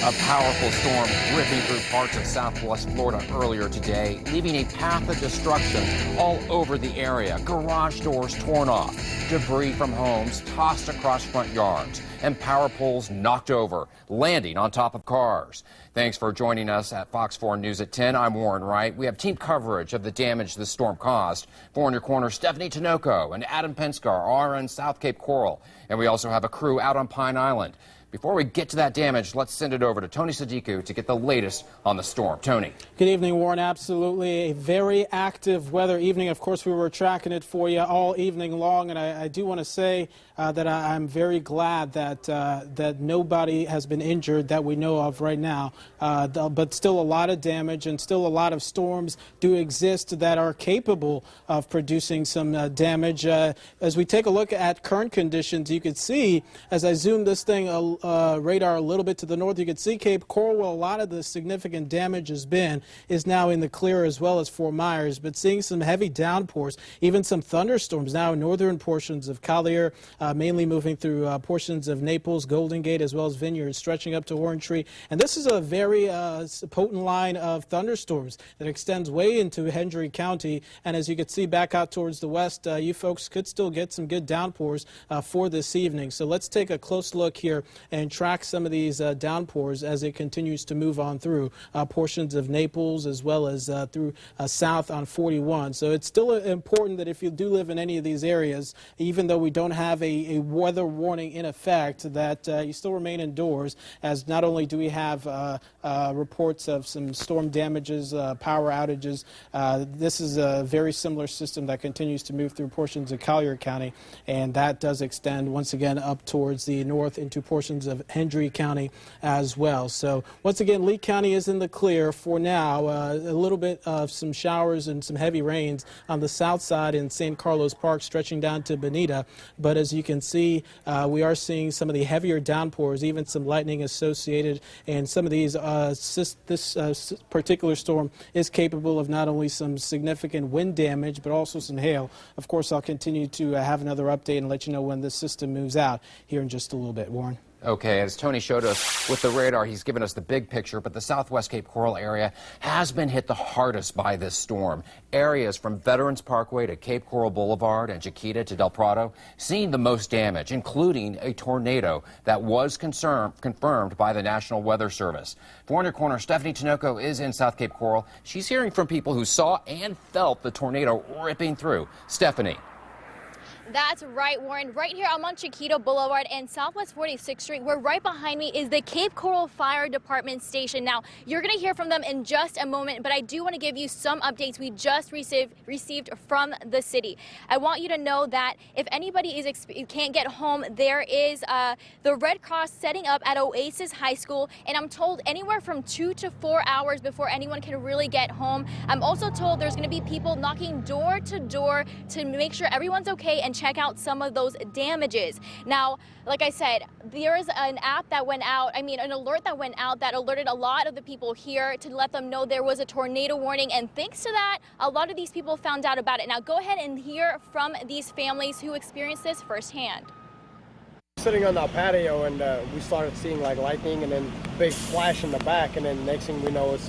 A powerful storm ripping through parts of southwest Florida earlier today, leaving a path of destruction all over the area. Garage doors torn off, debris from homes tossed across front yards, and power poles knocked over, landing on top of cars. Thanks for joining us at Fox 4 News at 10. I'm Warren Wright. We have team coverage of the damage the storm caused. For In Your Corner, Stephanie Tinoco and Adam Penskar are in South Cape Coral. And we also have a crew out on Pine Island. Before we get to that damage, let's send it over to Tony Sadiku to get the latest on the storm. Tony. Good evening, Warren. Absolutely a very active weather evening. Of course, we were tracking it for you all evening long, and I do want to say that I'm very glad that nobody has been injured that we know of right now. But still a lot of damage, and still a lot of storms do exist that are capable of producing some damage. As we take a look at current conditions, you can see as I zoom this thing radar a little bit to the north, you can see Cape Coral, where a lot of the significant damage has been, is now in the clear, as well as Fort Myers. But seeing some heavy downpours, even some thunderstorms now in northern portions of Collier, mainly moving through portions of Naples, Golden Gate, as well as Vineyard, stretching up to Orange Tree. And this is a very potent line of thunderstorms that extends way into Hendry County. And as you can see back out towards the west, you folks could still get some good downpours for this evening. So let's take a close look here and track some of these downpours as it continues to move on through portions of Naples, as well as through south on 41. So it's still important that if you do live in any of these areas, even though we don't have a weather warning in effect, that you still remain indoors, as not only do we have reports of some storm damages, power outages. This is a very similar system that continues to move through portions of Collier County, and that does extend once again up towards the north into portions of Hendry County as well. So once again, Lee County is in the clear for now. A little bit of some showers and some heavy rains on the south side in San Carlos Park, stretching down to Bonita. But as you can see, we are seeing some of the heavier downpours, even some lightning associated. And some of these, this particular storm is capable of not only some significant wind damage, but also some hail. Of course, I'll continue to have another update and let you know when this system moves out here in just a little bit. Warren. Okay, as Tony showed us with the radar, he's given us the big picture, but the southwest Cape Coral area has been hit the hardest by this storm. Areas from Veterans Parkway to Cape Coral Boulevard and Chiquita to Del Prado seeing the most damage, including a tornado that was confirmed by the National Weather Service. For In Your Corner, Stephanie Tinoco is in South Cape Coral. She's hearing from people who saw and felt the tornado ripping through. Stephanie. That's right, Warren. Right here, I'm on Chiquita Boulevard and Southwest 46th Street, where right behind me is the Cape Coral Fire Department station. Now, you're going to hear from them in just a moment, but I do want to give you some updates we just received from the city. I want you to know that if anybody can't get home, there is the Red Cross setting up at Oasis High School, and I'm told anywhere from 2 to 4 hours before anyone can really get home. I'm also told there's going to be people knocking door to door to make sure everyone's okay and check out some of those damages. Now, like I said, there is an app that went out, an alert that went out that alerted a lot of the people here to let them know there was a tornado warning, and thanks to that, a lot of these people found out about it. Now, go ahead and hear from these families who experienced this firsthand. Sitting on that patio, and we started seeing like lightning and then big flash in the back, and then next thing we know, it's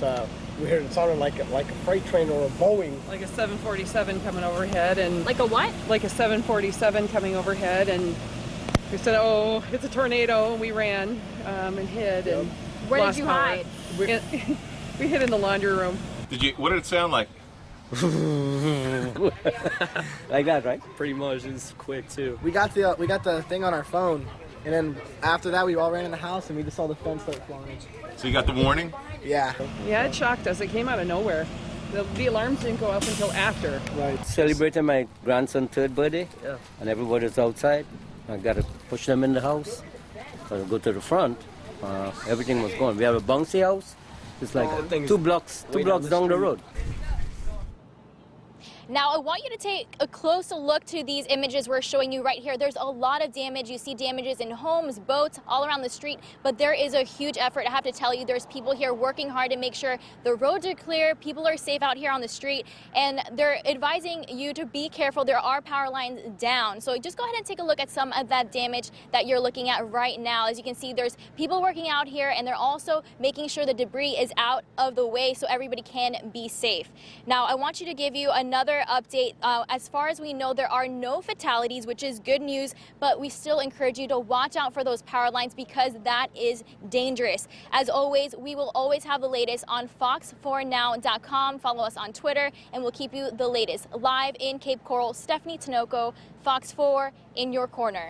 we heard it sounded like a freight train or a Boeing. Like a 747 coming overhead. And like a what? Like a 747 coming overhead, and we said, oh, it's a tornado, and we ran and hid. Yep. And where did you hide? We hid in the laundry room. What did it sound like? Like that, right? Pretty much. It's quick too. We got the thing on our phone, and then after that we all ran in the house and we just saw the fence start flying. So you got the warning? Yeah. Yeah, it shocked us. It came out of nowhere. The alarms didn't go up until after. Right. Celebrating my grandson's 3rd birthday. Yeah. And everybody's outside. I got to push them in the house. So I go to the front. Everything was gone. We have a bouncy house. It's like two blocks down the road. Now, I want you to take a closer look to these images we're showing you right here. There's a lot of damage. You see damages in homes, boats, all around the street, but there is a huge effort. I have to tell you, there's people here working hard to make sure the roads are clear, people are safe out here on the street, and they're advising you to be careful. There are power lines down. So just go ahead and take a look at some of that damage that you're looking at right now. As you can see, there's people working out here, and they're also making sure the debris is out of the way so everybody can be safe. Now, I want you to give you another update. As far as we know, there are no fatalities, which is good news, but we still encourage you to watch out for those power lines because that is dangerous. As always, we will always have the latest on fox4now.com. Follow us on Twitter, and we'll keep you the latest. Live in Cape Coral, Stephanie Tinoco, Fox 4 in your corner.